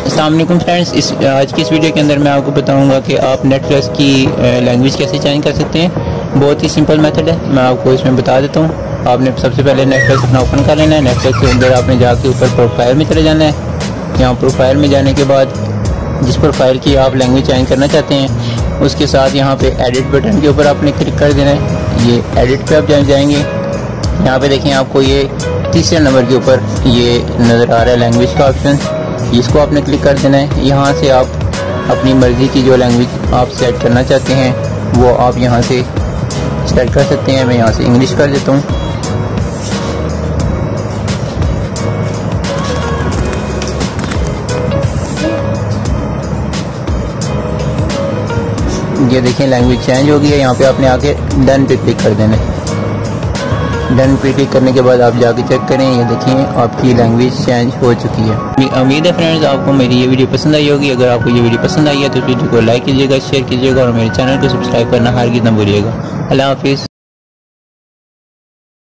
अस्सलाम वालेकुम फ्रेंड्स, आज की इस वीडियो के अंदर मैं आपको बताऊंगा कि आप नेटफ्लिक्स की लैंग्वेज कैसे चेंज कर सकते हैं। बहुत ही सिंपल मेथड है, मैं आपको इसमें बता देता हूँ। आपने सबसे पहले नेटफ्लिक्स अपना ओपन कर लेना है। नेटफ्लिक्स के अंदर आपने जाके ऊपर प्रोफाइल में चले जाना है। यहाँ प्रोफाइल में जाने के बाद जिस प्रोफाइल की आप लैंग्वेज चेंज करना चाहते हैं उसके साथ यहाँ पे एडिट बटन के ऊपर आपने क्लिक कर देना है। ये एडिट पे आप जाएंगे, यहाँ पे देखें आपको ये तीसरे नंबर के ऊपर ये नज़र आ रहा है लैंग्वेज का ऑप्शन, इसको आपने क्लिक कर देना है। यहाँ से आप अपनी मर्ज़ी की जो लैंग्वेज आप सेट करना चाहते हैं वो आप यहाँ से सेट कर सकते हैं। मैं यहाँ से इंग्लिश कर देता हूँ। ये देखें लैंग्वेज चेंज हो गई है। यहाँ पे आपने आके डन पे क्लिक कर देना है। डन पे क्लिक करने के बाद आप जाके चेक करें, ये देखिए आपकी लैंग्वेज चेंज हो चुकी है। उम्मीद है फ्रेंड्स आपको मेरी ये वीडियो पसंद आई होगी। अगर आपको ये वीडियो पसंद आई है तो वीडियो को लाइक कीजिएगा, शेयर कीजिएगा और मेरे चैनल को सब्सक्राइब करना हरगिज़ ना भूलिएगा। अल्लाह हाफिज़।